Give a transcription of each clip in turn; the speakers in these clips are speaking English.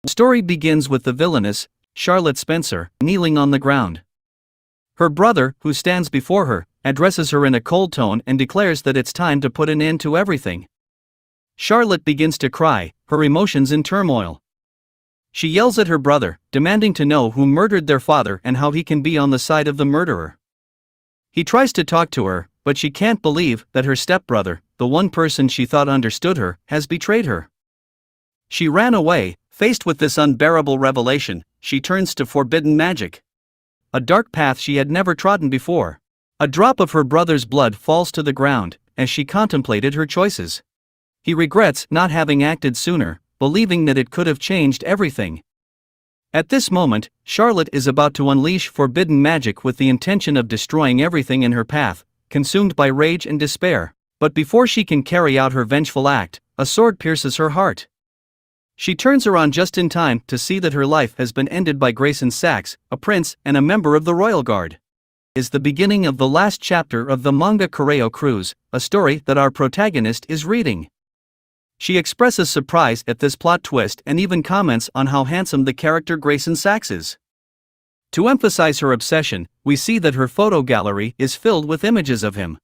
The story begins with the villainess, Charlotte Spencer, kneeling on the ground. Her brother, who stands before her, addresses her in a cold tone and declares that it's time to put an end to everything. Charlotte begins to cry, her emotions in turmoil. She yells at her brother, demanding to know who murdered their father and how he can be on the side of the murderer. He tries to talk to her, but she can't believe that her stepbrother, the one person she thought understood her, has betrayed her. She ran away. Faced with this unbearable revelation, she turns to forbidden magic. A dark path she had never trodden before. A drop of her brother's blood falls to the ground, as she contemplated her choices. He regrets not having acted sooner, believing that it could have changed everything. At this moment, Charlotte is about to unleash forbidden magic with the intention of destroying everything in her path, consumed by rage and despair. But before she can carry out her vengeful act, a sword pierces her heart. She turns around just in time to see that her life has been ended by Grayson Sachs, a prince and a member of the royal guard. Is the beginning of the last chapter of the manga Koryo Cruise, a story that our protagonist is reading. She expresses surprise at this plot twist and even comments on how handsome the character Grayson Sachs is. To emphasize her obsession, we see that her photo gallery is filled with images of him.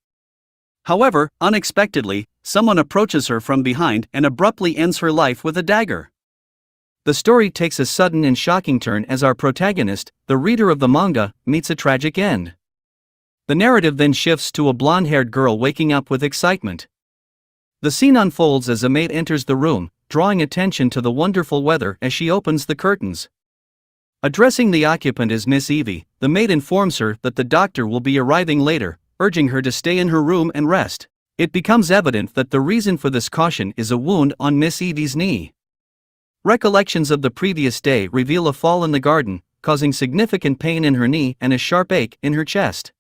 However, unexpectedly, someone approaches her from behind and abruptly ends her life with a dagger. The story takes a sudden and shocking turn as our protagonist, the reader of the manga, meets a tragic end. The narrative then shifts to a blonde-haired girl waking up with excitement. The scene unfolds as a maid enters the room, drawing attention to the wonderful weather as she opens the curtains. Addressing the occupant as Miss Evie, the maid informs her that the doctor will be arriving later, urging her to stay in her room and rest. It becomes evident that the reason for this caution is a wound on Miss Evie's knee. Recollections of the previous day reveal a fall in the garden, causing significant pain in her knee and a sharp ache in her chest.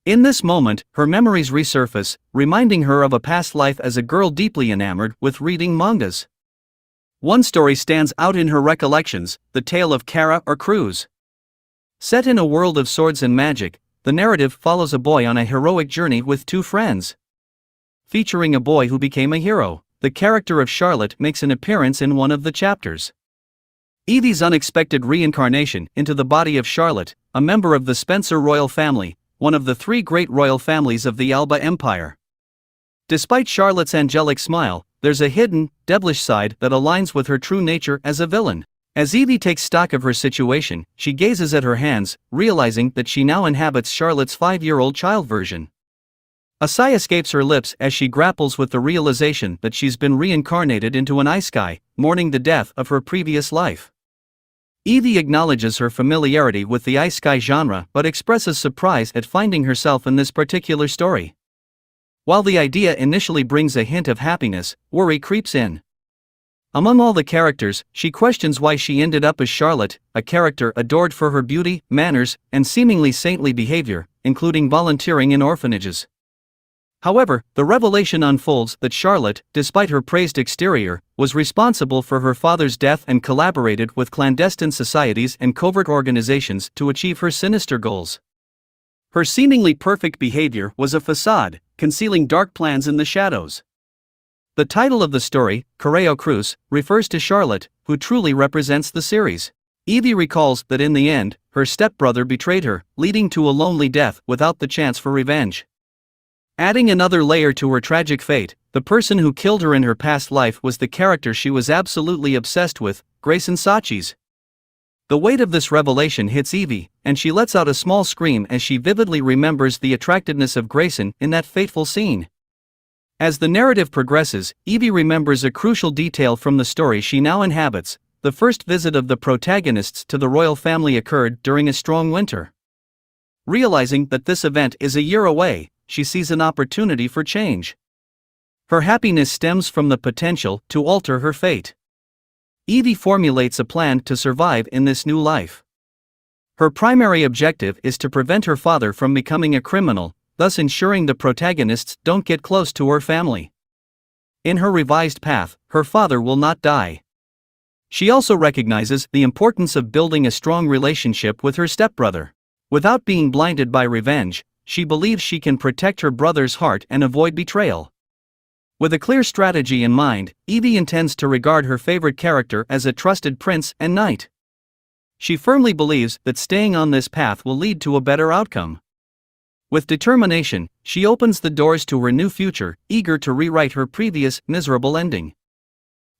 In this moment, her memories resurface, reminding her of a past life as a girl deeply enamored with reading mangas. One story stands out in her recollections, the tale of Kara or Cruz. Set in a world of swords and magic, the narrative follows a boy on a heroic journey with two friends. Featuring a boy who became a hero, the character of Charlotte makes an appearance in one of the chapters. Evie's unexpected reincarnation into the body of Charlotte, a member of the Spencer royal family, one of the three great royal families of the Alba Empire. Despite Charlotte's angelic smile, there's a hidden, devilish side that aligns with her true nature as a villain. As Evie takes stock of her situation, she gazes at her hands, realizing that she now inhabits Charlotte's 5-year-old child version. A sigh escapes her lips as she grapples with the realization that she's been reincarnated into an ice sky, mourning the death of her previous life. Evie acknowledges her familiarity with the ice sky genre but expresses surprise at finding herself in this particular story. While the idea initially brings a hint of happiness, worry creeps in. Among all the characters, she questions why she ended up as Charlotte, a character adored for her beauty, manners, and seemingly saintly behavior, including volunteering in orphanages. However, the revelation unfolds that Charlotte, despite her praised exterior, was responsible for her father's death and collaborated with clandestine societies and covert organizations to achieve her sinister goals. Her seemingly perfect behavior was a facade, concealing dark plans in the shadows. The title of the story, Koryo Cruise, refers to Charlotte, who truly represents the series. Evie recalls that in the end, her stepbrother betrayed her, leading to a lonely death without the chance for revenge. Adding another layer to her tragic fate, the person who killed her in her past life was the character she was absolutely obsessed with, Grayson Sachs. The weight of this revelation hits Evie, and she lets out a small scream as she vividly remembers the attractiveness of Grayson in that fateful scene. As the narrative progresses, Evie remembers a crucial detail from the story she now inhabits. The first visit of the protagonists to the royal family occurred during a strong winter. Realizing that this event is a year away, she sees an opportunity for change. Her happiness stems from the potential to alter her fate. Evie formulates a plan to survive in this new life. Her primary objective is to prevent her father from becoming a criminal, thus ensuring the protagonists don't get close to her family. In her revised path, her father will not die. She also recognizes the importance of building a strong relationship with her stepbrother. Without being blinded by revenge, she believes she can protect her brother's heart and avoid betrayal. With a clear strategy in mind, Evie intends to regard her favorite character as a trusted prince and knight. She firmly believes that staying on this path will lead to a better outcome. With determination, she opens the doors to her new future, eager to rewrite her previous, miserable ending.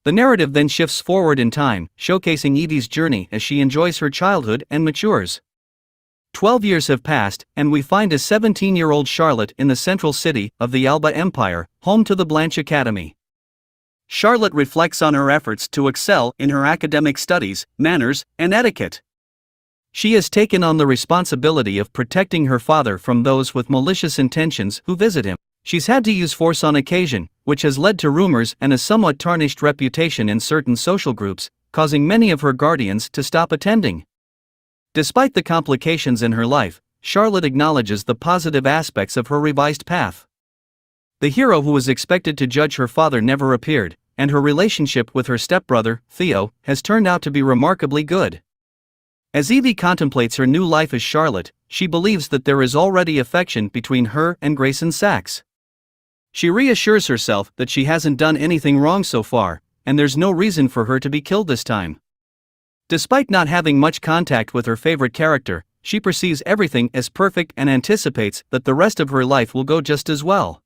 The narrative then shifts forward in time, showcasing Evie's journey as she enjoys her childhood and matures. 12 years have passed, and we find a 17-year-old Charlotte in the central city of the Alba Empire, home to the Blanche Academy. Charlotte reflects on her efforts to excel in her academic studies, manners, and etiquette. She has taken on the responsibility of protecting her father from those with malicious intentions who visit him. She's had to use force on occasion, which has led to rumors and a somewhat tarnished reputation in certain social groups, causing many of her guardians to stop attending. Despite the complications in her life, Charlotte acknowledges the positive aspects of her revised path. The hero who was expected to judge her father never appeared, and her relationship with her stepbrother, Theo, has turned out to be remarkably good. As Evie contemplates her new life as Charlotte, she believes that there is already affection between her and Grayson Sachs. She reassures herself that she hasn't done anything wrong so far, and there's no reason for her to be killed this time. Despite not having much contact with her favorite character, she perceives everything as perfect and anticipates that the rest of her life will go just as well.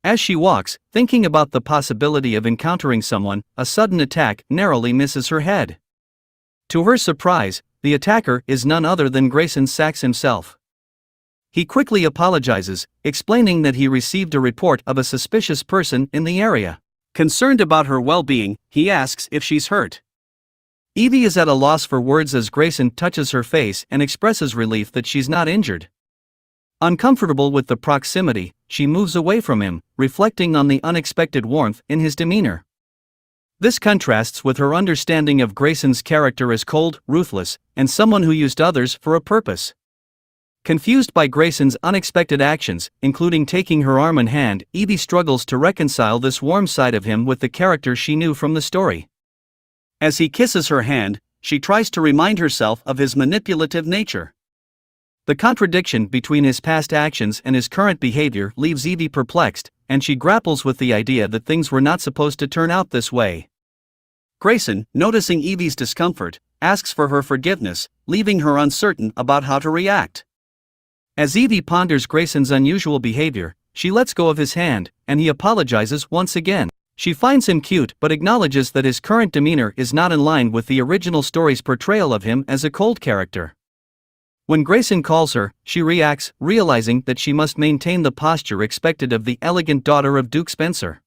As she walks, thinking about the possibility of encountering someone, a sudden attack narrowly misses her head. To her surprise, the attacker is none other than Grayson Sachs himself. He quickly apologizes, explaining that he received a report of a suspicious person in the area. Concerned about her well-being, he asks if she's hurt. Evie is at a loss for words as Grayson touches her face and expresses relief that she's not injured. Uncomfortable with the proximity, she moves away from him, reflecting on the unexpected warmth in his demeanor. This contrasts with her understanding of Grayson's character as cold, ruthless, and someone who used others for a purpose. Confused by Grayson's unexpected actions, including taking her arm and hand, Evie struggles to reconcile this warm side of him with the character she knew from the story. As he kisses her hand, she tries to remind herself of his manipulative nature. The contradiction between his past actions and his current behavior leaves Evie perplexed, and she grapples with the idea that things were not supposed to turn out this way. Grayson, noticing Evie's discomfort, asks for her forgiveness, leaving her uncertain about how to react. As Evie ponders Grayson's unusual behavior, she lets go of his hand, and he apologizes once again. She finds him cute but acknowledges that his current demeanor is not in line with the original story's portrayal of him as a cold character. When Grayson calls her, she reacts, realizing that she must maintain the posture expected of the elegant daughter of Duke Spencer.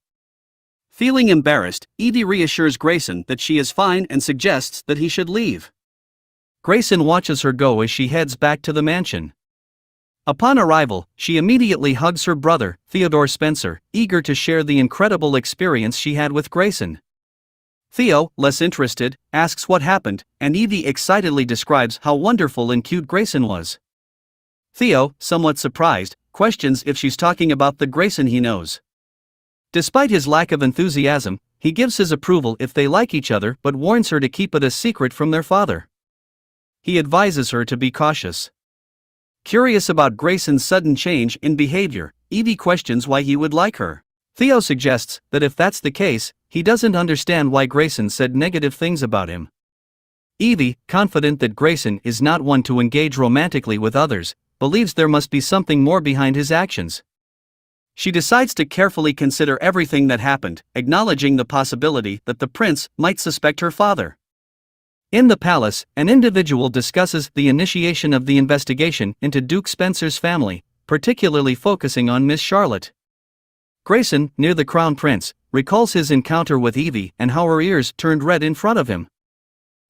Feeling embarrassed, Evie reassures Grayson that she is fine and suggests that he should leave. Grayson watches her go as she heads back to the mansion. Upon arrival, she immediately hugs her brother, Theodore Spencer, eager to share the incredible experience she had with Grayson. Theo, less interested, asks what happened, and Evie excitedly describes how wonderful and cute Grayson was. Theo, somewhat surprised, questions if she's talking about the Grayson he knows. Despite his lack of enthusiasm, he gives his approval if they like each other but warns her to keep it a secret from their father. He advises her to be cautious. Curious about Grayson's sudden change in behavior, Evie questions why he would like her. Theo suggests that if that's the case, he doesn't understand why Grayson said negative things about him. Evie, confident that Grayson is not one to engage romantically with others, believes there must be something more behind his actions. She decides to carefully consider everything that happened, acknowledging the possibility that the prince might suspect her father. In the palace, an individual discusses the initiation of the investigation into Duke Spencer's family, particularly focusing on Miss Charlotte. Grayson, near the Crown Prince, recalls his encounter with Evie and how her ears turned red in front of him.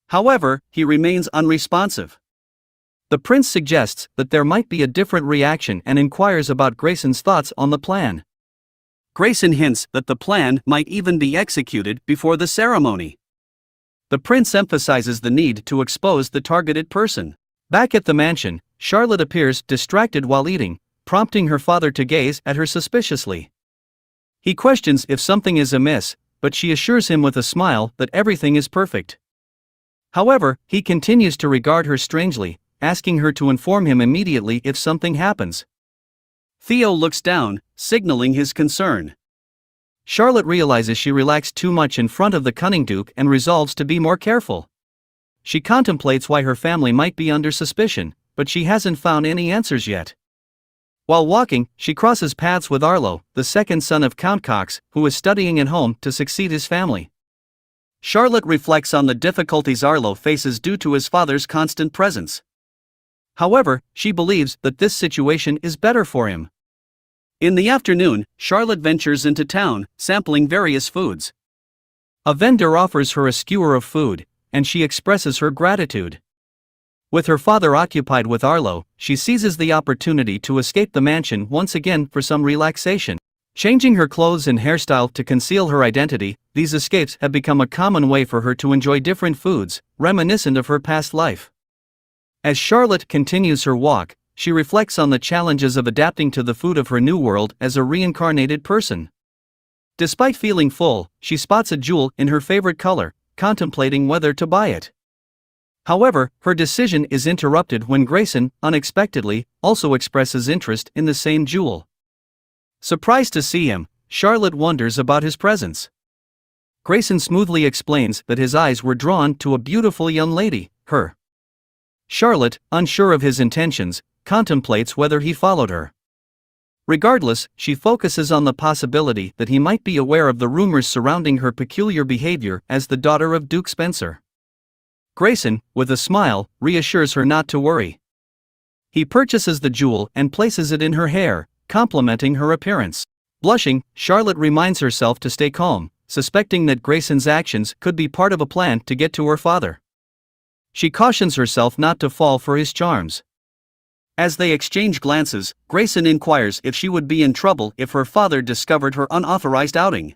However, he remains unresponsive. The prince suggests that there might be a different reaction and inquires about Grayson's thoughts on the plan. Grayson hints that the plan might even be executed before the ceremony. The prince emphasizes the need to expose the targeted person. Back at the mansion, Charlotte appears distracted while eating, prompting her father to gaze at her suspiciously. He questions if something is amiss, but she assures him with a smile that everything is perfect. However, he continues to regard her strangely, asking her to inform him immediately if something happens. Theo looks down, signaling his concern. Charlotte realizes she relaxed too much in front of the cunning Duke and resolves to be more careful. She contemplates why her family might be under suspicion, but she hasn't found any answers yet. While walking, she crosses paths with Arlo, the second son of Count Cox, who is studying at home to succeed his family. Charlotte reflects on the difficulties Arlo faces due to his father's constant presence. However, she believes that this situation is better for him. In the afternoon, Charlotte ventures into town, sampling various foods. A vendor offers her a skewer of food, and she expresses her gratitude. With her father occupied with Arlo, she seizes the opportunity to escape the mansion once again for some relaxation. Changing her clothes and hairstyle to conceal her identity, these escapes have become a common way for her to enjoy different foods, reminiscent of her past life. As Charlotte continues her walk, she reflects on the challenges of adapting to the food of her new world as a reincarnated person. Despite feeling full, she spots a jewel in her favorite color, contemplating whether to buy it. However, her decision is interrupted when Grayson, unexpectedly, also expresses interest in the same jewel. Surprised to see him, Charlotte wonders about his presence. Grayson smoothly explains that his eyes were drawn to a beautiful young lady, her. Charlotte, unsure of his intentions, contemplates whether he followed her. Regardless, she focuses on the possibility that he might be aware of the rumors surrounding her peculiar behavior as the daughter of Duke Spencer. Grayson, with a smile, reassures her not to worry. He purchases the jewel and places it in her hair, complimenting her appearance. Blushing, Charlotte reminds herself to stay calm, suspecting that Grayson's actions could be part of a plan to get to her father. She cautions herself not to fall for his charms. As they exchange glances, Grayson inquires if she would be in trouble if her father discovered her unauthorized outing.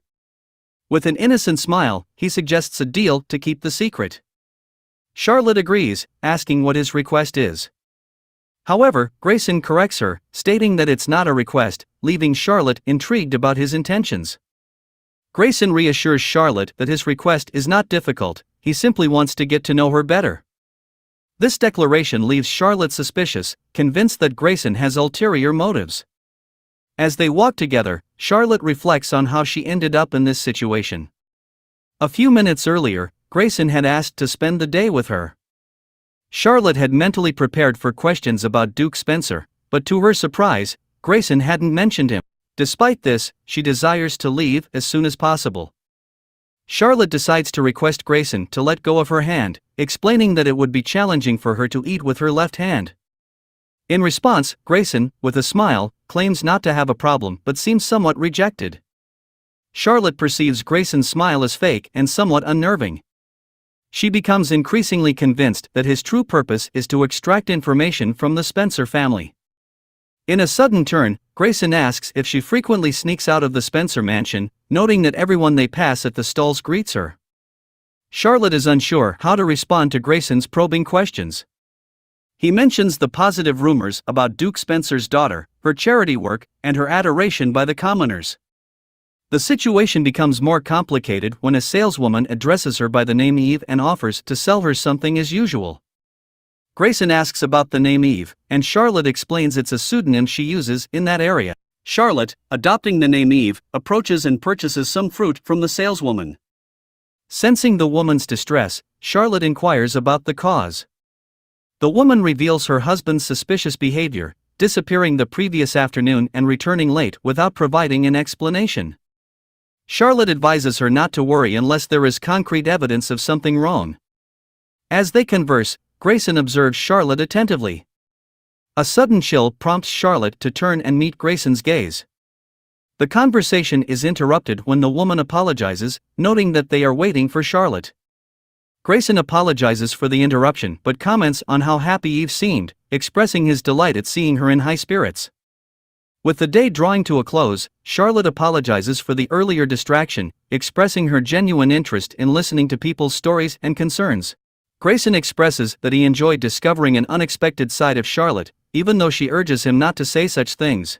With an innocent smile, he suggests a deal to keep the secret. Charlotte agrees, asking what his request is. However, Grayson corrects her, stating that it's not a request, leaving Charlotte intrigued about his intentions. Grayson reassures Charlotte that his request is not difficult, he simply wants to get to know her better. This declaration leaves Charlotte suspicious, convinced that Grayson has ulterior motives. As they walk together, Charlotte reflects on how she ended up in this situation. A few minutes earlier, Grayson had asked to spend the day with her. Charlotte had mentally prepared for questions about Duke Spencer, but to her surprise, Grayson hadn't mentioned him. Despite this, she desires to leave as soon as possible. Charlotte decides to request Grayson to let go of her hand, explaining that it would be challenging for her to eat with her left hand. In response, Grayson, with a smile, claims not to have a problem but seems somewhat rejected. Charlotte perceives Grayson's smile as fake and somewhat unnerving. She becomes increasingly convinced that his true purpose is to extract information from the Spencer family. In a sudden turn, Grayson asks if she frequently sneaks out of the Spencer mansion, noting that everyone they pass at the stalls greets her. Charlotte is unsure how to respond to Grayson's probing questions. He mentions the positive rumors about Duke Spencer's daughter, her charity work, and her adoration by the commoners. The situation becomes more complicated when a saleswoman addresses her by the name Eve and offers to sell her something as usual. Grayson asks about the name Eve, and Charlotte explains it's a pseudonym she uses in that area. Charlotte, adopting the name Eve, approaches and purchases some fruit from the saleswoman. Sensing the woman's distress, Charlotte inquires about the cause. The woman reveals her husband's suspicious behavior, disappearing the previous afternoon and returning late without providing an explanation. Charlotte advises her not to worry unless there is concrete evidence of something wrong. As they converse, Grayson observes Charlotte attentively. A sudden chill prompts Charlotte to turn and meet Grayson's gaze. The conversation is interrupted when the woman apologizes, noting that they are waiting for Charlotte. Grayson apologizes for the interruption but comments on how happy Eve seemed, expressing his delight at seeing her in high spirits. With the day drawing to a close, Charlotte apologizes for the earlier distraction, expressing her genuine interest in listening to people's stories and concerns. Grayson expresses that he enjoyed discovering an unexpected side of Charlotte, even though she urges him not to say such things.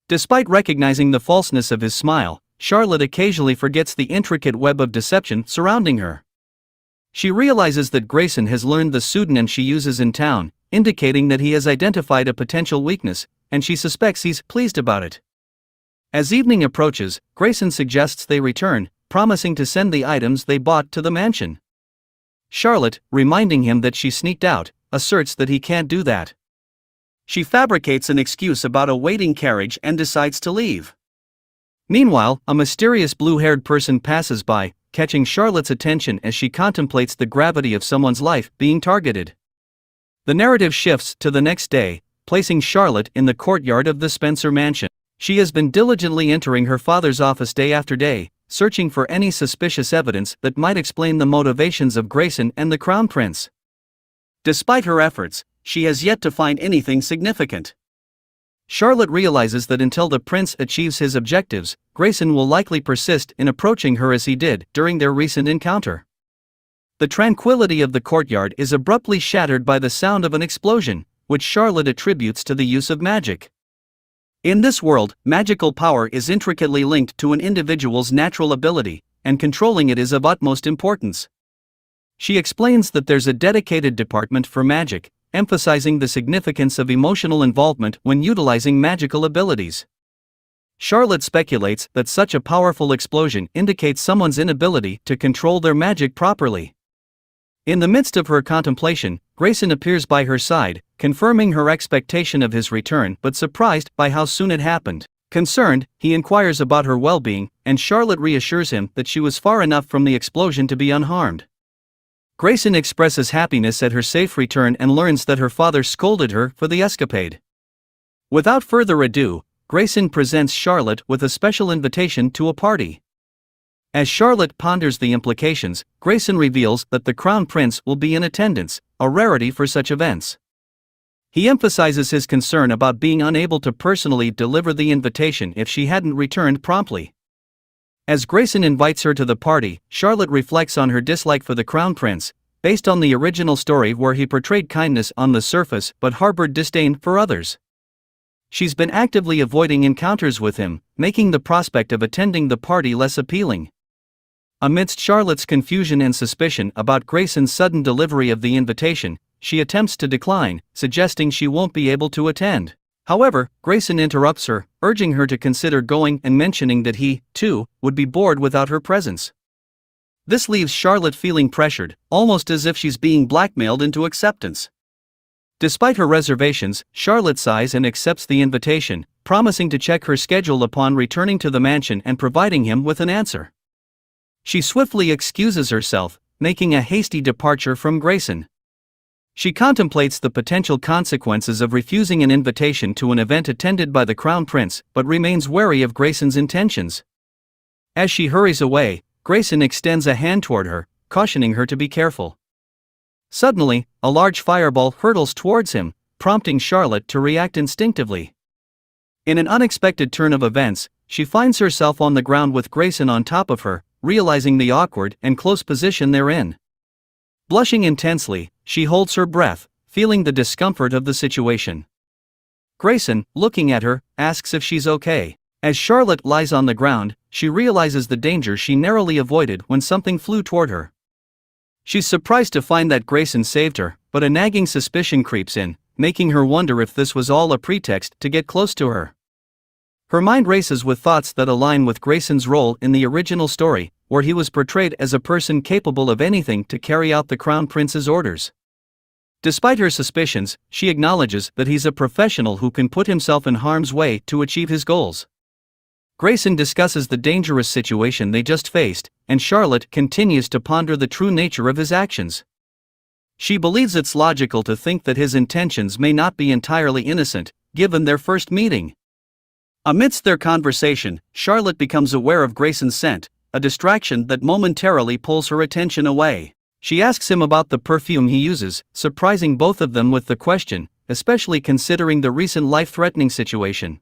Despite recognizing the falseness of his smile, Charlotte occasionally forgets the intricate web of deception surrounding her. She realizes that Grayson has learned the pseudonym she uses in town, indicating that he has identified a potential weakness, and she suspects he's pleased about it. As evening approaches, Grayson suggests they return, promising to send the items they bought to the mansion. Charlotte, reminding him that she sneaked out, asserts that he can't do that. She fabricates an excuse about a waiting carriage and decides to leave. Meanwhile, a mysterious blue-haired person passes by, catching Charlotte's attention as she contemplates the gravity of someone's life being targeted. The narrative shifts to the next day, placing Charlotte in the courtyard of the Spencer mansion. She has been diligently entering her father's office day after day, searching for any suspicious evidence that might explain the motivations of Grayson and the Crown Prince. Despite her efforts, she has yet to find anything significant. Charlotte realizes that until the prince achieves his objectives, Grayson will likely persist in approaching her as he did during their recent encounter. The tranquility of the courtyard is abruptly shattered by the sound of an explosion, which Charlotte attributes to the use of magic. In this world, magical power is intricately linked to an individual's natural ability, and controlling it is of utmost importance. She explains that there's a dedicated department for magic, emphasizing the significance of emotional involvement when utilizing magical abilities. Charlotte speculates that such a powerful explosion indicates someone's inability to control their magic properly. In the midst of her contemplation, Grayson appears by her side, confirming her expectation of his return but surprised by how soon it happened. Concerned, he inquires about her well-being, and Charlotte reassures him that she was far enough from the explosion to be unharmed. Grayson expresses happiness at her safe return and learns that her father scolded her for the escapade. Without further ado, Grayson presents Charlotte with a special invitation to a party. As Charlotte ponders the implications, Grayson reveals that the Crown Prince will be in attendance, a rarity for such events. He emphasizes his concern about being unable to personally deliver the invitation if she hadn't returned promptly. As Grayson invites her to the party, Charlotte reflects on her dislike for the Crown Prince, based on the original story where he portrayed kindness on the surface but harbored disdain for others. She's been actively avoiding encounters with him, making the prospect of attending the party less appealing. Amidst Charlotte's confusion and suspicion about Grayson's sudden delivery of the invitation, she attempts to decline, suggesting she won't be able to attend. However, Grayson interrupts her, urging her to consider going and mentioning that he, too, would be bored without her presence. This leaves Charlotte feeling pressured, almost as if she's being blackmailed into acceptance. Despite her reservations, Charlotte sighs and accepts the invitation, promising to check her schedule upon returning to the mansion and providing him with an answer. She swiftly excuses herself, making a hasty departure from Grayson. She contemplates the potential consequences of refusing an invitation to an event attended by the Crown Prince, but remains wary of Grayson's intentions. As she hurries away, Grayson extends a hand toward her, cautioning her to be careful. Suddenly, a large fireball hurtles towards him, prompting Charlotte to react instinctively. In an unexpected turn of events, she finds herself on the ground with Grayson on top of her, realizing the awkward and close position they're in. Blushing intensely, she holds her breath, feeling the discomfort of the situation. Grayson, looking at her, asks if she's okay. As Charlotte lies on the ground, she realizes the danger she narrowly avoided when something flew toward her. She's surprised to find that Grayson saved her, but a nagging suspicion creeps in, making her wonder if this was all a pretext to get close to her. Her mind races with thoughts that align with Grayson's role in the original story, where he was portrayed as a person capable of anything to carry out the Crown Prince's orders. Despite her suspicions, she acknowledges that he's a professional who can put himself in harm's way to achieve his goals. Grayson discusses the dangerous situation they just faced, and Charlotte continues to ponder the true nature of his actions. She believes it's logical to think that his intentions may not be entirely innocent, given their first meeting. Amidst their conversation, Charlotte becomes aware of Grayson's scent, a distraction that momentarily pulls her attention away. She asks him about the perfume he uses, surprising both of them with the question, especially considering the recent life-threatening situation.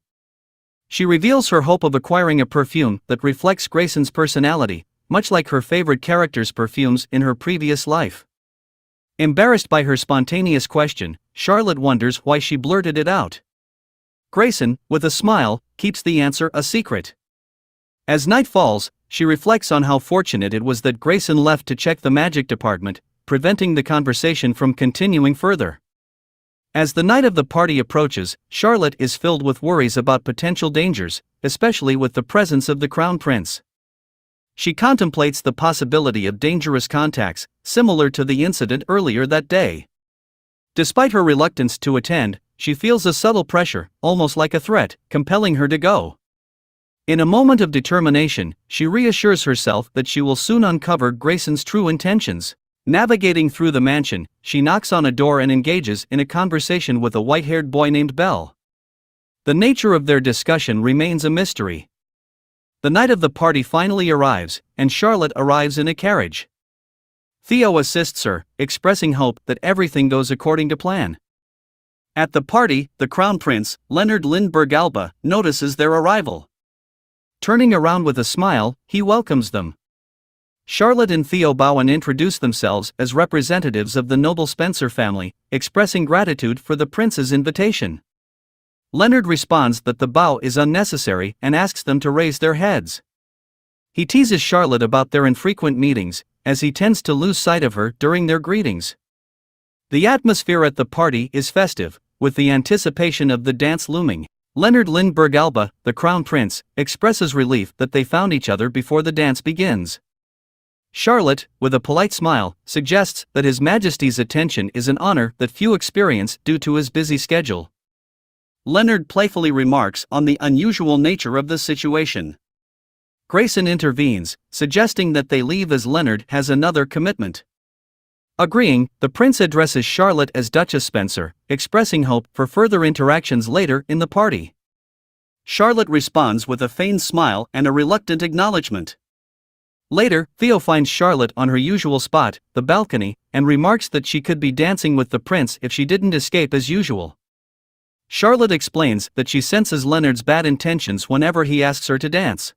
She reveals her hope of acquiring a perfume that reflects Grayson's personality, much like her favorite character's perfumes in her previous life. Embarrassed by her spontaneous question, Charlotte wonders why she blurted it out. Grayson, with a smile, keeps the answer a secret. As night falls, she reflects on how fortunate it was that Grayson left to check the magic department, preventing the conversation from continuing further. As the night of the party approaches, Charlotte is filled with worries about potential dangers, especially with the presence of the crown prince. She contemplates the possibility of dangerous contacts, similar to the incident earlier that day. Despite her reluctance to attend, she feels a subtle pressure, almost like a threat, compelling her to go. In a moment of determination, she reassures herself that she will soon uncover Grayson's true intentions. Navigating through the mansion, she knocks on a door and engages in a conversation with a white-haired boy named Belle. The nature of their discussion remains a mystery. The night of the party finally arrives, and Charlotte arrives in a carriage. Theo assists her, expressing hope that everything goes according to plan. At the party, the crown prince, Leonard Lindbergh-Alba, notices their arrival. Turning around with a smile, he welcomes them. Charlotte and Theo bow and introduce themselves as representatives of the noble Spencer family, expressing gratitude for the prince's invitation. Leonard responds that the bow is unnecessary and asks them to raise their heads. He teases Charlotte about their infrequent meetings, as he tends to lose sight of her during their greetings. The atmosphere at the party is festive, with the anticipation of the dance looming. Leonard Lindbergh-Alba, the crown prince, expresses relief that they found each other before the dance begins. Charlotte, with a polite smile, suggests that His Majesty's attention is an honor that few experience due to his busy schedule. Leonard playfully remarks on the unusual nature of the situation. Grayson intervenes, suggesting that they leave as Leonard has another commitment. Agreeing, the prince addresses Charlotte as Duchess Spencer, expressing hope for further interactions later in the party. Charlotte responds with a feigned smile and a reluctant acknowledgement. Later, Theo finds Charlotte on her usual spot, the balcony, and remarks that she could be dancing with the prince if she didn't escape as usual. Charlotte explains that she senses Leonard's bad intentions whenever he asks her to dance.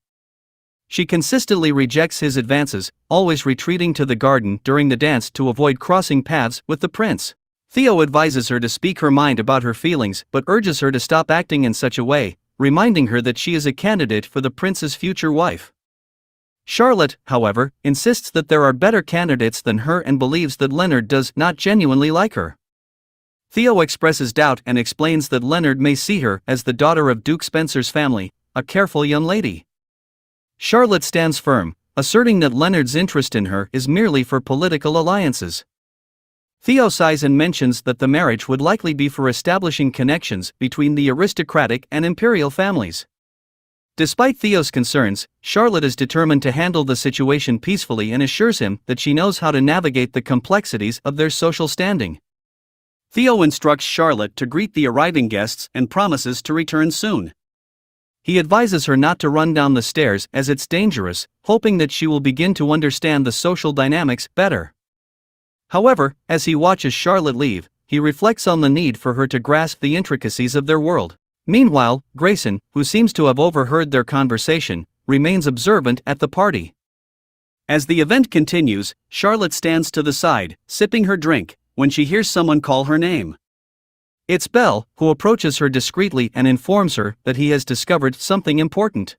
She consistently rejects his advances, always retreating to the garden during the dance to avoid crossing paths with the prince. Theo advises her to speak her mind about her feelings but urges her to stop acting in such a way, reminding her that she is a candidate for the prince's future wife. Charlotte, however, insists that there are better candidates than her and believes that Leonard does not genuinely like her. Theo expresses doubt and explains that Leonard may see her as the daughter of Duke Spencer's family, a careful young lady. Charlotte stands firm, asserting that Leonard's interest in her is merely for political alliances. Theo sighs and mentions that the marriage would likely be for establishing connections between the aristocratic and imperial families. Despite Theo's concerns, Charlotte is determined to handle the situation peacefully and assures him that she knows how to navigate the complexities of their social standing. Theo instructs Charlotte to greet the arriving guests and promises to return soon. He advises her not to run down the stairs as it's dangerous, hoping that she will begin to understand the social dynamics better. However, as he watches Charlotte leave, he reflects on the need for her to grasp the intricacies of their world. Meanwhile, Grayson, who seems to have overheard their conversation, remains observant at the party. As the event continues, Charlotte stands to the side, sipping her drink, when she hears someone call her name. It's Belle, who approaches her discreetly and informs her that he has discovered something important.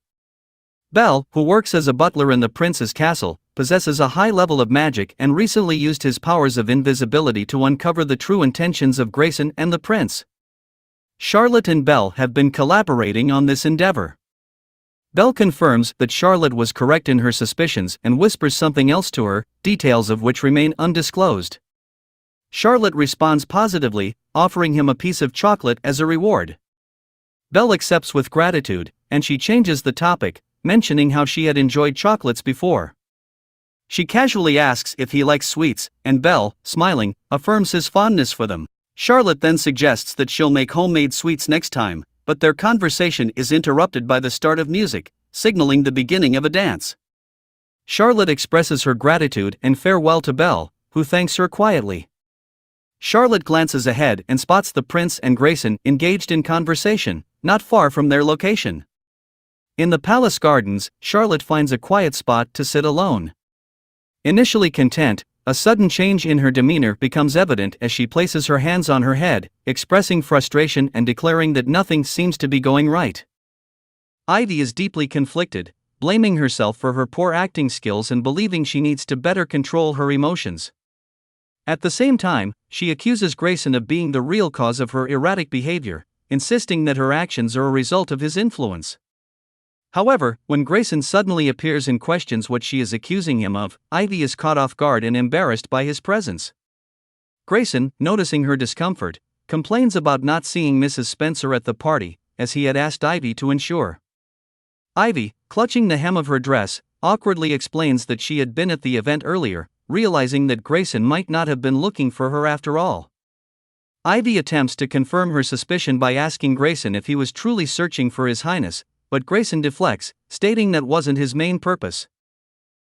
Belle, who works as a butler in the prince's castle, possesses a high level of magic and recently used his powers of invisibility to uncover the true intentions of Grayson and the prince. Charlotte and Belle have been collaborating on this endeavor. Belle confirms that Charlotte was correct in her suspicions and whispers something else to her, details of which remain undisclosed. Charlotte responds positively, offering him a piece of chocolate as a reward. Belle accepts with gratitude, and she changes the topic, mentioning how she had enjoyed chocolates before. She casually asks if he likes sweets, and Belle, smiling, affirms his fondness for them. Charlotte then suggests that she'll make homemade sweets next time, but their conversation is interrupted by the start of music, signaling the beginning of a dance. Charlotte expresses her gratitude and farewell to Belle, who thanks her quietly. Charlotte glances ahead and spots the prince and Grayson engaged in conversation, not far from their location. In the palace gardens, Charlotte finds a quiet spot to sit alone. Initially content, a sudden change in her demeanor becomes evident as she places her hands on her head, expressing frustration and declaring that nothing seems to be going right. Ivy is deeply conflicted, blaming herself for her poor acting skills and believing she needs to better control her emotions. At the same time, she accuses Grayson of being the real cause of her erratic behavior, insisting that her actions are a result of his influence. However, when Grayson suddenly appears and questions what she is accusing him of, Ivy is caught off guard and embarrassed by his presence. Grayson, noticing her discomfort, complains about not seeing Mrs. Spencer at the party, as he had asked Ivy to ensure. Ivy, clutching the hem of her dress, awkwardly explains that she had been at the event earlier, realizing that Grayson might not have been looking for her after all. Ivy attempts to confirm her suspicion by asking Grayson if he was truly searching for His Highness, but Grayson deflects, stating that wasn't his main purpose.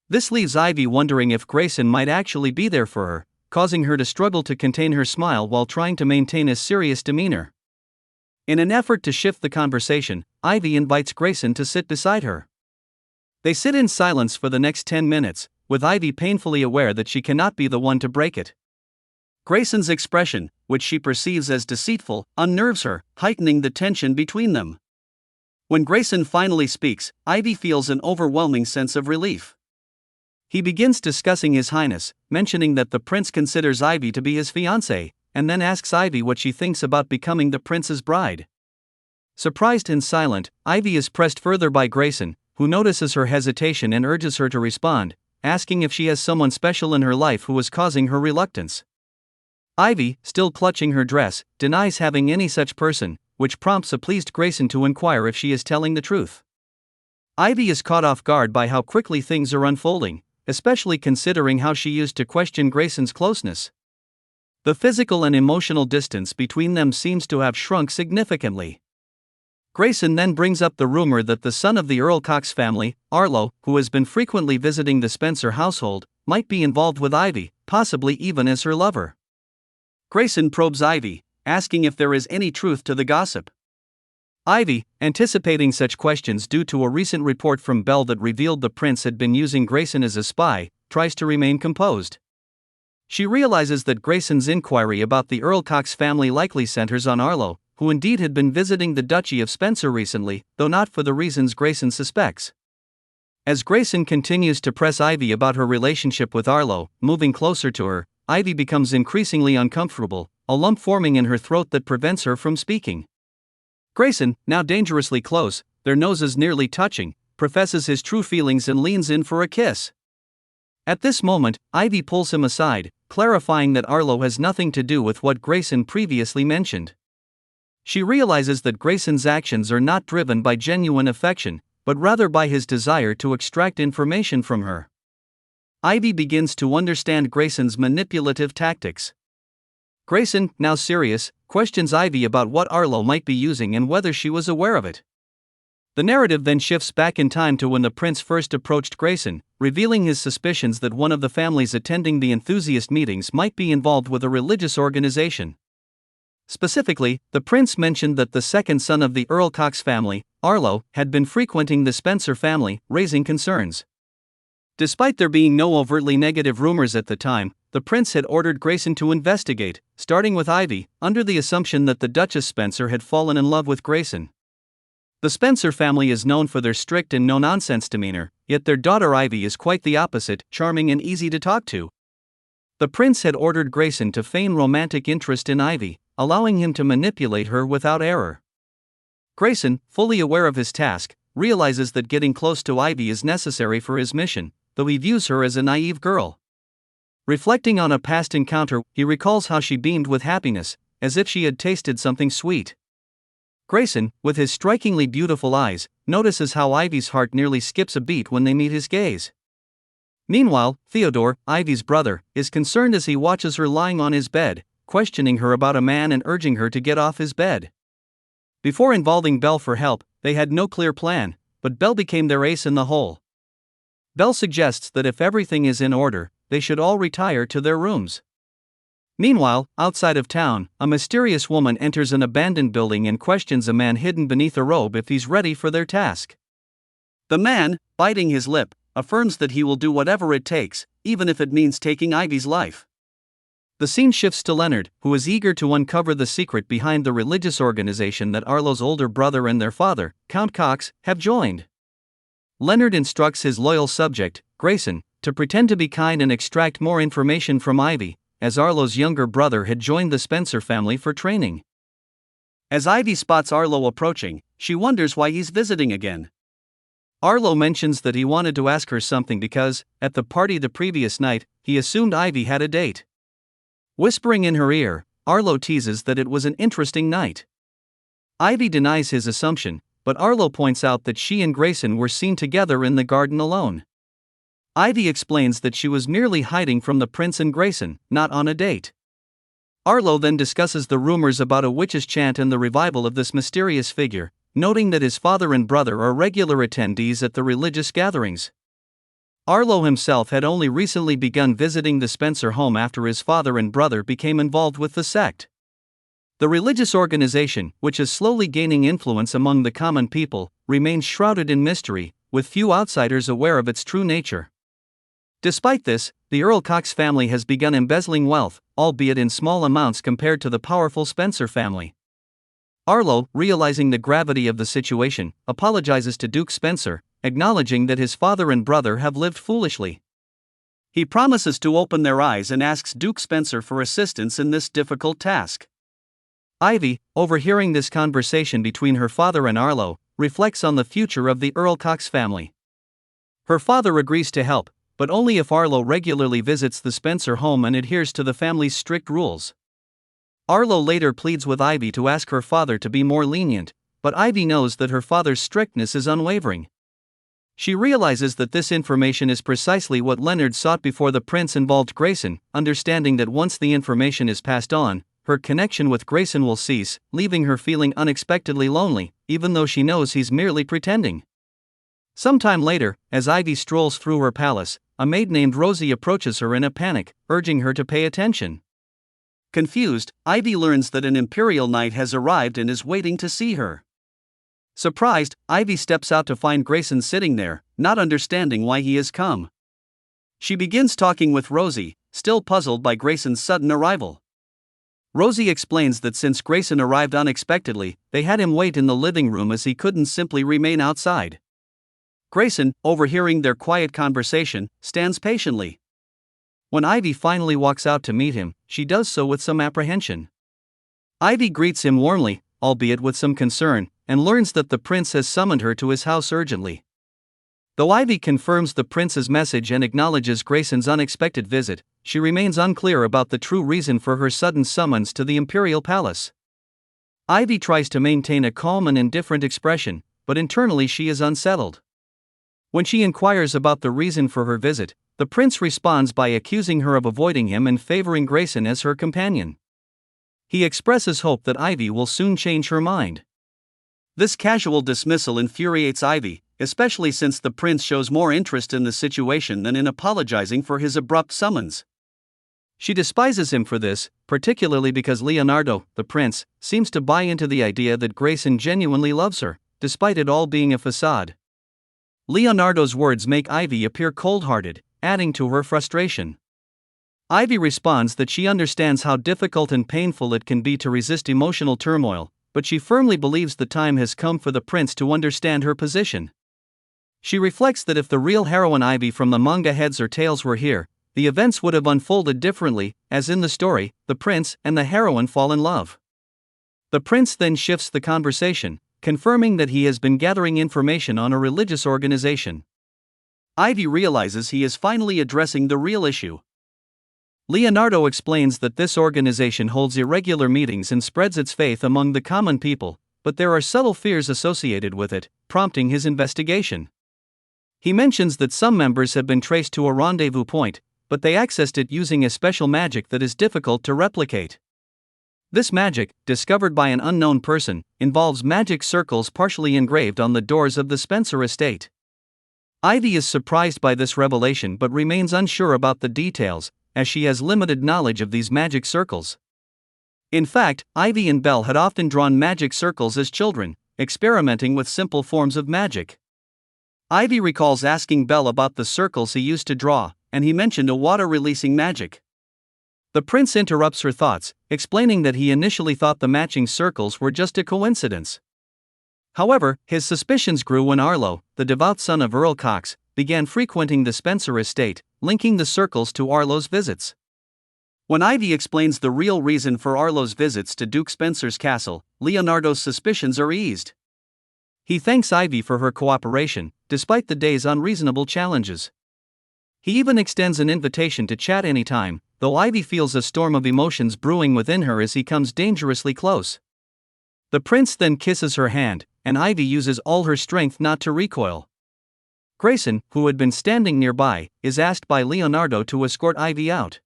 This leaves Ivy wondering if Grayson might actually be there for her, causing her to struggle to contain her smile while trying to maintain a serious demeanor. In an effort to shift the conversation, Ivy invites Grayson to sit beside her. They sit in silence for the next 10 minutes, with Ivy painfully aware that she cannot be the one to break it. Grayson's expression, which she perceives as deceitful, unnerves her, heightening the tension between them. When Grayson finally speaks, Ivy feels an overwhelming sense of relief. He begins discussing His Highness, mentioning that the prince considers Ivy to be his fiancée, and then asks Ivy what she thinks about becoming the prince's bride. Surprised and silent, Ivy is pressed further by Grayson, who notices her hesitation and urges her to respond, asking if she has someone special in her life who is causing her reluctance. Ivy, still clutching her dress, denies having any such person, which prompts a pleased Grayson to inquire if she is telling the truth. Ivy is caught off guard by how quickly things are unfolding, especially considering how she used to question Grayson's closeness. The physical and emotional distance between them seems to have shrunk significantly. Grayson then brings up the rumor that the son of the Earl Cox family, Arlo, who has been frequently visiting the Spencer household, might be involved with Ivy, possibly even as her lover. Grayson probes Ivy, asking if there is any truth to the gossip. Ivy, anticipating such questions due to a recent report from Belle that revealed the prince had been using Grayson as a spy, tries to remain composed. She realizes that Grayson's inquiry about the Earl Cox family likely centers on Arlo, who indeed had been visiting the Duchy of Spencer recently, though not for the reasons Grayson suspects. As Grayson continues to press Ivy about her relationship with Arlo, moving closer to her, Ivy becomes increasingly uncomfortable, a lump forming in her throat that prevents her from speaking. Grayson, now dangerously close, their noses nearly touching, professes his true feelings and leans in for a kiss. At this moment, Ivy pulls him aside, clarifying that Arlo has nothing to do with what Grayson previously mentioned. She realizes that Grayson's actions are not driven by genuine affection, but rather by his desire to extract information from her. Ivy begins to understand Grayson's manipulative tactics. Grayson, now serious, questions Ivy about what Arlo might be using and whether she was aware of it. The narrative then shifts back in time to when the prince first approached Grayson, revealing his suspicions that one of the families attending the enthusiast meetings might be involved with a religious organization. Specifically, the prince mentioned that the second son of the Earl Cox family, Arlo, had been frequenting the Spencer family, raising concerns. Despite there being no overtly negative rumors at the time, the prince had ordered Grayson to investigate, starting with Ivy, under the assumption that the Duchess Spencer had fallen in love with Grayson. The Spencer family is known for their strict and no-nonsense demeanor, yet their daughter Ivy is quite the opposite, charming and easy to talk to. The prince had ordered Grayson to feign romantic interest in Ivy, allowing him to manipulate her without error. Grayson, fully aware of his task, realizes that getting close to Ivy is necessary for his mission, though he views her as a naive girl. Reflecting on a past encounter, he recalls how she beamed with happiness, as if she had tasted something sweet. Grayson, with his strikingly beautiful eyes, notices how Ivy's heart nearly skips a beat when they meet his gaze. Meanwhile, Theodore, Ivy's brother, is concerned as he watches her lying on his bed, questioning her about a man and urging her to get off his bed. Before involving Belle for help, they had no clear plan, but Belle became their ace in the hole. Belle suggests that if everything is in order, they should all retire to their rooms. Meanwhile, outside of town, a mysterious woman enters an abandoned building and questions a man hidden beneath a robe if he's ready for their task. The man, biting his lip, affirms that he will do whatever it takes, even if it means taking Ivy's life. The scene shifts to Leonard, who is eager to uncover the secret behind the religious organization that Arlo's older brother and their father, Count Cox, have joined. Leonard instructs his loyal subject, Grayson, to pretend to be kind and extract more information from Ivy, as Arlo's younger brother had joined the Spencer family for training. As Ivy spots Arlo approaching, she wonders why he's visiting again. Arlo mentions that he wanted to ask her something because, at the party the previous night, he assumed Ivy had a date. Whispering in her ear, Arlo teases that it was an interesting night. Ivy denies his assumption, but Arlo points out that she and Grayson were seen together in the garden alone. Ivy explains that she was merely hiding from the prince and Grayson, not on a date. Arlo then discusses the rumors about a witch's chant and the revival of this mysterious figure, noting that his father and brother are regular attendees at the religious gatherings. Arlo himself had only recently begun visiting the Spencer home after his father and brother became involved with the sect. The religious organization, which is slowly gaining influence among the common people, remains shrouded in mystery, with few outsiders aware of its true nature. Despite this, the Earl Cox family has begun embezzling wealth, albeit in small amounts compared to the powerful Spencer family. Arlo, realizing the gravity of the situation, apologizes to Duke Spencer, acknowledging that his father and brother have lived foolishly. He promises to open their eyes and asks Duke Spencer for assistance in this difficult task. Ivy, overhearing this conversation between her father and Arlo, reflects on the future of the Earl Cox family. Her father agrees to help, but only if Arlo regularly visits the Spencer home and adheres to the family's strict rules. Arlo later pleads with Ivy to ask her father to be more lenient, but Ivy knows that her father's strictness is unwavering. She realizes that this information is precisely what Leonard sought before the prince involved Grayson, understanding that once the information is passed on, her connection with Grayson will cease, leaving her feeling unexpectedly lonely, even though she knows he's merely pretending. Sometime later, as Ivy strolls through her palace, a maid named Rosie approaches her in a panic, urging her to pay attention. Confused, Ivy learns that an imperial knight has arrived and is waiting to see her. Surprised, Ivy steps out to find Grayson sitting there, not understanding why he has come. She begins talking with Rosie, still puzzled by Grayson's sudden arrival. Rosie explains that since Grayson arrived unexpectedly, they had him wait in the living room as he couldn't simply remain outside. Grayson, overhearing their quiet conversation, stands patiently. When Ivy finally walks out to meet him, she does so with some apprehension. Ivy greets him warmly, albeit with some concern, and learns that the prince has summoned her to his house urgently. Though Ivy confirms the prince's message and acknowledges Grayson's unexpected visit, she remains unclear about the true reason for her sudden summons to the imperial palace. Ivy tries to maintain a calm and indifferent expression, but internally she is unsettled. When she inquires about the reason for her visit, the prince responds by accusing her of avoiding him and favoring Grayson as her companion. He expresses hope that Ivy will soon change her mind. This casual dismissal infuriates Ivy, especially since the prince shows more interest in the situation than in apologizing for his abrupt summons. She despises him for this, particularly because Leonardo, the prince, seems to buy into the idea that Grayson genuinely loves her, despite it all being a facade. Leonardo's words make Ivy appear cold-hearted, adding to her frustration. Ivy responds that she understands how difficult and painful it can be to resist emotional turmoil, but she firmly believes the time has come for the prince to understand her position. She reflects that if the real heroine Ivy from the manga heads or tales were here, the events would have unfolded differently, as in the story, the prince and the heroine fall in love. The prince then shifts the conversation, confirming that he has been gathering information on a religious organization. Ivy realizes he is finally addressing the real issue. Leonardo explains that this organization holds irregular meetings and spreads its faith among the common people, but there are subtle fears associated with it, prompting his investigation. He mentions that some members have been traced to a rendezvous point, but they accessed it using a special magic that is difficult to replicate. This magic, discovered by an unknown person, involves magic circles partially engraved on the doors of the Spencer estate. Ivy is surprised by this revelation but remains unsure about the details, as she has limited knowledge of these magic circles. In fact, Ivy and Belle had often drawn magic circles as children, experimenting with simple forms of magic. Ivy recalls asking Belle about the circles he used to draw, and he mentioned a water-releasing magic. The prince interrupts her thoughts, explaining that he initially thought the matching circles were just a coincidence. However, his suspicions grew when Arlo, the devout son of Earl Cox, began frequenting the Spencer estate, linking the circles to Arlo's visits. When Ivy explains the real reason for Arlo's visits to Duke Spencer's castle, Leonardo's suspicions are eased. He thanks Ivy for her cooperation, despite the day's unreasonable challenges. He even extends an invitation to chat anytime, though Ivy feels a storm of emotions brewing within her as he comes dangerously close. The prince then kisses her hand, and Ivy uses all her strength not to recoil. Grayson, who had been standing nearby, is asked by Leonardo to escort Ivy out.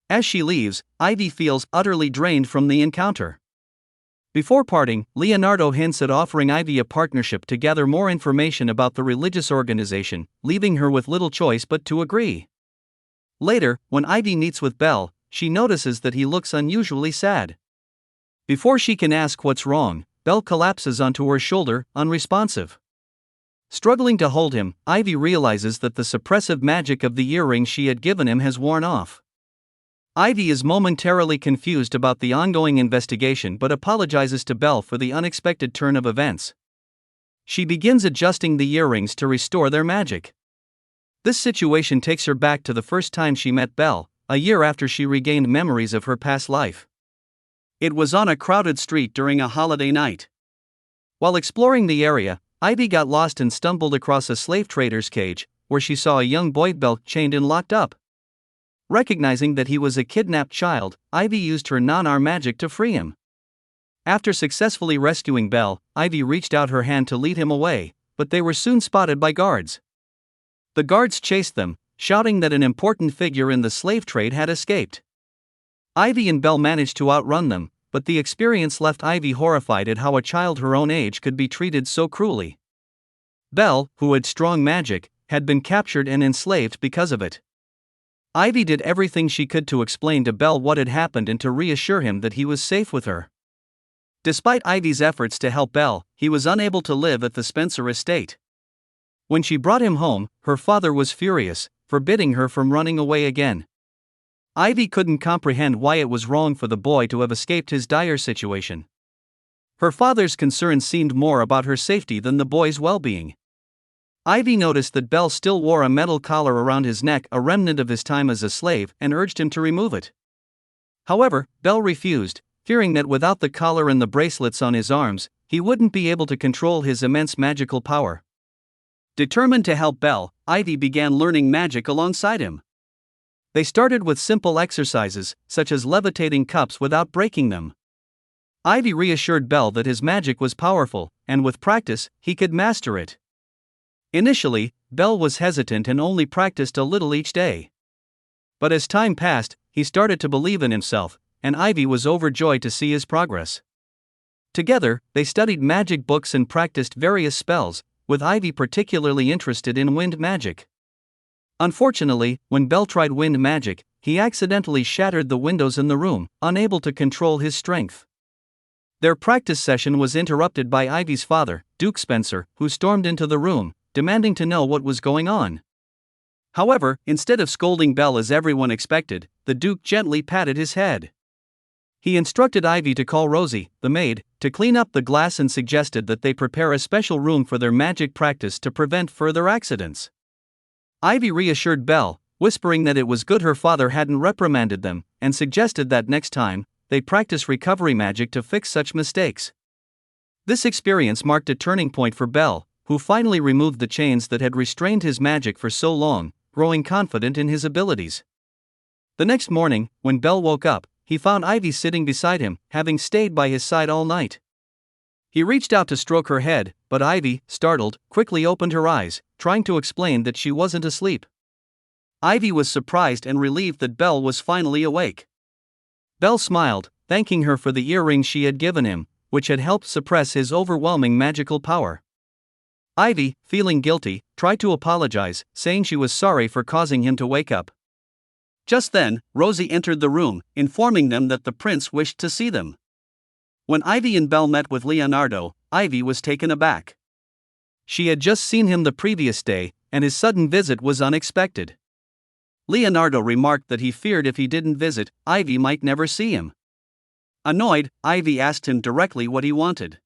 As she leaves, Ivy feels utterly drained from the encounter. Before parting, Leonardo hints at offering Ivy a partnership to gather more information about the religious organization, leaving her with little choice but to agree. Later, when Ivy meets with Belle, she notices that he looks unusually sad. Before she can ask what's wrong, Belle collapses onto her shoulder, unresponsive. Struggling to hold him, Ivy realizes that the suppressive magic of the earring she had given him has worn off. Ivy is momentarily confused about the ongoing investigation but apologizes to Belle for the unexpected turn of events. She begins adjusting the earrings to restore their magic. This situation takes her back to the first time she met Belle, a year after she regained memories of her past life. It was on a crowded street during a holiday night. While exploring the area, Ivy got lost and stumbled across a slave trader's cage, where she saw a young boy Belle chained and locked up. Recognizing that he was a kidnapped child, Ivy used her non-R magic to free him. After successfully rescuing Belle, Ivy reached out her hand to lead him away, but they were soon spotted by guards. The guards chased them, shouting that an important figure in the slave trade had escaped. Ivy and Belle managed to outrun them, but the experience left Ivy horrified at how a child her own age could be treated so cruelly. Belle, who had strong magic, had been captured and enslaved because of it. Ivy did everything she could to explain to Belle what had happened and to reassure him that he was safe with her. Despite Ivy's efforts to help Belle, he was unable to live at the Spencer estate. When she brought him home, her father was furious, forbidding her from running away again. Ivy couldn't comprehend why it was wrong for the boy to have escaped his dire situation. Her father's concern seemed more about her safety than the boy's well-being. Ivy noticed that Belle still wore a metal collar around his neck, a remnant of his time as a slave, and urged him to remove it. However, Belle refused, fearing that without the collar and the bracelets on his arms, he wouldn't be able to control his immense magical power. Determined to help Belle, Ivy began learning magic alongside him. They started with simple exercises, such as levitating cups without breaking them. Ivy reassured Belle that his magic was powerful, and with practice, he could master it. Initially, Belle was hesitant and only practiced a little each day. But as time passed, he started to believe in himself, and Ivy was overjoyed to see his progress. Together, they studied magic books and practiced various spells, with Ivy particularly interested in wind magic. Unfortunately, when Belle tried wind magic, he accidentally shattered the windows in the room, unable to control his strength. Their practice session was interrupted by Ivy's father, Duke Spencer, who stormed into the room, demanding to know what was going on. However, instead of scolding Belle as everyone expected, the Duke gently patted his head. He instructed Ivy to call Rosie, the maid, to clean up the glass and suggested that they prepare a special room for their magic practice to prevent further accidents. Ivy reassured Belle, whispering that it was good her father hadn't reprimanded them, and suggested that next time, they practice recovery magic to fix such mistakes. This experience marked a turning point for Belle, who finally removed the chains that had restrained his magic for so long, growing confident in his abilities. The next morning, when Belle woke up, he found Ivy sitting beside him, having stayed by his side all night. He reached out to stroke her head, but Ivy, startled, quickly opened her eyes, trying to explain that she wasn't asleep. Ivy was surprised and relieved that Belle was finally awake. Belle smiled, thanking her for the earrings she had given him, which had helped suppress his overwhelming magical power. Ivy, feeling guilty, tried to apologize, saying she was sorry for causing him to wake up. Just then, Rosie entered the room, informing them that the prince wished to see them. When Ivy and Belle met with Leonardo, Ivy was taken aback. She had just seen him the previous day, and his sudden visit was unexpected. Leonardo remarked that he feared if he didn't visit, Ivy might never see him. Annoyed, Ivy asked him directly what he wanted.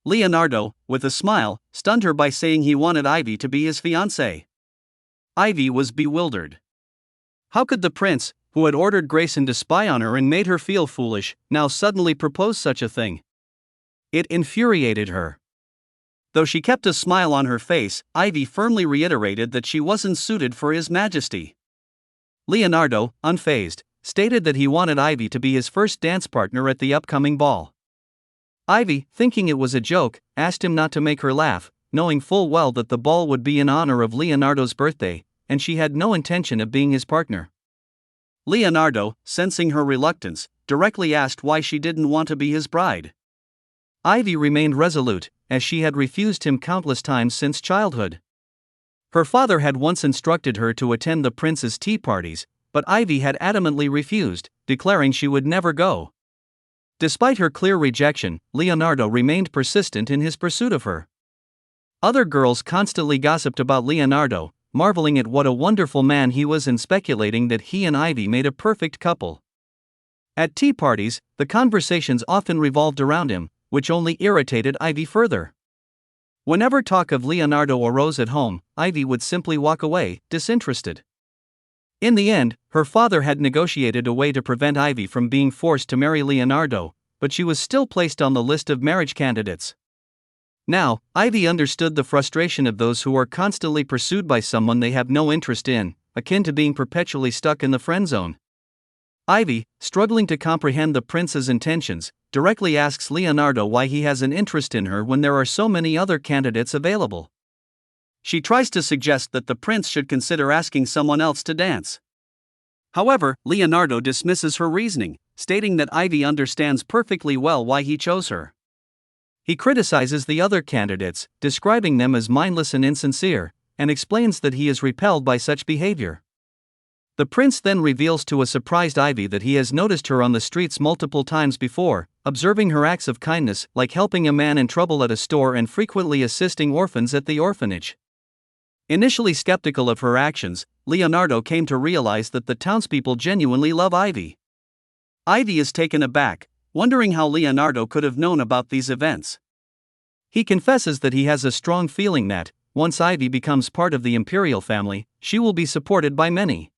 Leonardo, with a smile, stunned her by saying he wanted Ivy to be his fiancée. Ivy was bewildered. How could the prince, who had ordered Grayson to spy on her and made her feel foolish, now suddenly proposed such a thing. It infuriated her. Though she kept a smile on her face, Ivy firmly reiterated that she wasn't suited for His Majesty. Leonardo, unfazed, stated that he wanted Ivy to be his first dance partner at the upcoming ball. Ivy, thinking it was a joke, asked him not to make her laugh, knowing full well that the ball would be in honor of Leonardo's birthday, and she had no intention of being his partner. Leonardo, sensing her reluctance, directly asked why she didn't want to be his bride. Ivy remained resolute, as she had refused him countless times since childhood. Her father had once instructed her to attend the prince's tea parties, but Ivy had adamantly refused, declaring she would never go. Despite her clear rejection, Leonardo remained persistent in his pursuit of her. Other girls constantly gossiped about Leonardo, marveling at what a wonderful man he was and speculating that he and Ivy made a perfect couple. At tea parties, the conversations often revolved around him, which only irritated Ivy further. Whenever talk of Leonardo arose at home, Ivy would simply walk away, disinterested. In the end, her father had negotiated a way to prevent Ivy from being forced to marry Leonardo, but she was still placed on the list of marriage candidates. Now, Ivy understood the frustration of those who are constantly pursued by someone they have no interest in, akin to being perpetually stuck in the friend zone. Ivy, struggling to comprehend the prince's intentions, directly asks Leonardo why he has an interest in her when there are so many other candidates available. She tries to suggest that the prince should consider asking someone else to dance. However, Leonardo dismisses her reasoning, stating that Ivy understands perfectly well why he chose her. He criticizes the other candidates, describing them as mindless and insincere, and explains that he is repelled by such behavior. The prince then reveals to a surprised Ivy that he has noticed her on the streets multiple times before, observing her acts of kindness, like helping a man in trouble at a store and frequently assisting orphans at the orphanage. Initially skeptical of her actions, Leonardo came to realize that the townspeople genuinely love Ivy. Ivy is taken aback, wondering how Leonardo could have known about these events. He confesses that he has a strong feeling that, once Ivy becomes part of the imperial family, she will be supported by many.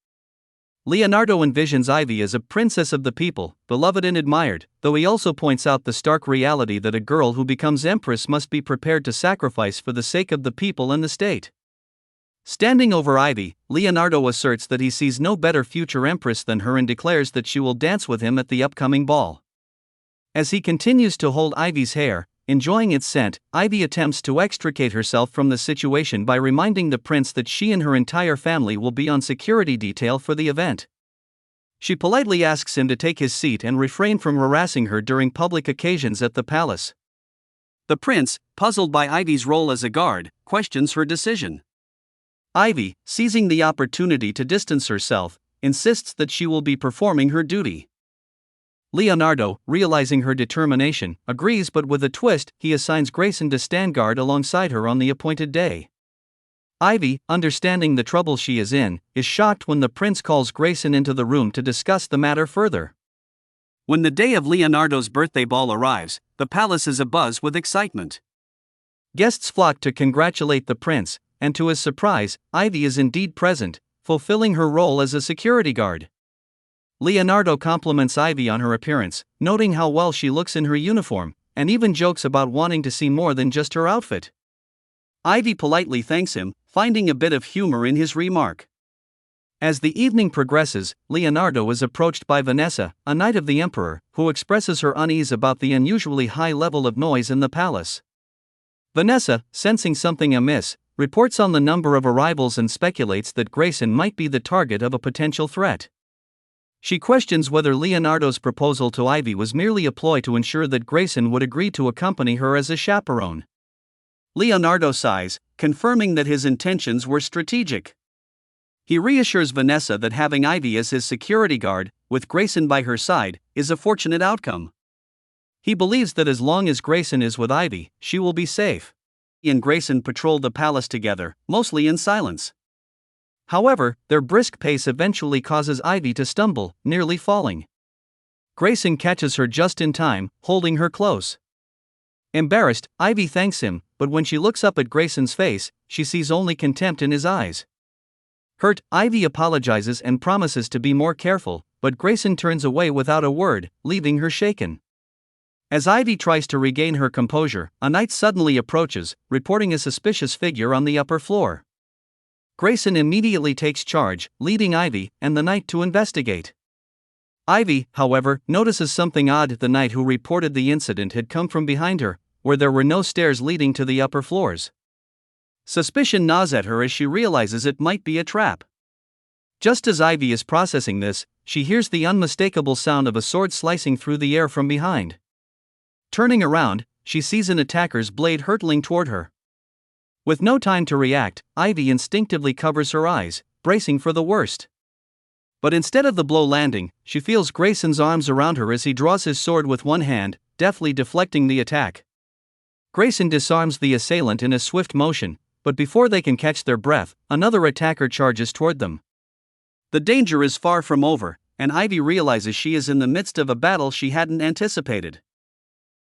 Leonardo envisions Ivy as a princess of the people, beloved and admired, though he also points out the stark reality that a girl who becomes empress must be prepared to sacrifice for the sake of the people and the state. Standing over Ivy, Leonardo asserts that he sees no better future empress than her and declares that she will dance with him at the upcoming ball. As he continues to hold Ivy's hair, enjoying its scent, Ivy attempts to extricate herself from the situation by reminding the prince that she and her entire family will be on security detail for the event. She politely asks him to take his seat and refrain from harassing her during public occasions at the palace. The prince, puzzled by Ivy's role as a guard, questions her decision. Ivy, seizing the opportunity to distance herself, insists that she will be performing her duty. Leonardo, realizing her determination, agrees, but with a twist, he assigns Grayson to stand guard alongside her on the appointed day. Ivy, understanding the trouble she is in, is shocked when the prince calls Grayson into the room to discuss the matter further. When the day of Leonardo's birthday ball arrives, the palace is abuzz with excitement. Guests flock to congratulate the prince, and to his surprise, Ivy is indeed present, fulfilling her role as a security guard. Leonardo compliments Ivy on her appearance, noting how well she looks in her uniform, and even jokes about wanting to see more than just her outfit. Ivy politely thanks him, finding a bit of humor in his remark. As the evening progresses, Leonardo is approached by Vanessa, a knight of the emperor, who expresses her unease about the unusually high level of noise in the palace. Vanessa, sensing something amiss, reports on the number of arrivals and speculates that Grayson might be the target of a potential threat. She questions whether Leonardo's proposal to Ivy was merely a ploy to ensure that Grayson would agree to accompany her as a chaperone. Leonardo sighs, confirming that his intentions were strategic. He reassures Vanessa that having Ivy as his security guard, with Grayson by her side, is a fortunate outcome. He believes that as long as Grayson is with Ivy, she will be safe. He and Grayson patrol the palace together, mostly in silence. However, their brisk pace eventually causes Ivy to stumble, nearly falling. Grayson catches her just in time, holding her close. Embarrassed, Ivy thanks him, but when she looks up at Grayson's face, she sees only contempt in his eyes. Hurt, Ivy apologizes and promises to be more careful, but Grayson turns away without a word, leaving her shaken. As Ivy tries to regain her composure, a knight suddenly approaches, reporting a suspicious figure on the upper floor. Grayson immediately takes charge, leading Ivy and the knight to investigate. Ivy, however, notices something odd. The knight who reported the incident had come from behind her, where there were no stairs leading to the upper floors. Suspicion gnaws at her as she realizes it might be a trap. Just as Ivy is processing this, she hears the unmistakable sound of a sword slicing through the air from behind. Turning around, she sees an attacker's blade hurtling toward her. With no time to react, Ivy instinctively covers her eyes, bracing for the worst. But instead of the blow landing, she feels Grayson's arms around her as he draws his sword with one hand, deftly deflecting the attack. Grayson disarms the assailant in a swift motion, but before they can catch their breath, another attacker charges toward them. The danger is far from over, and Ivy realizes she is in the midst of a battle she hadn't anticipated.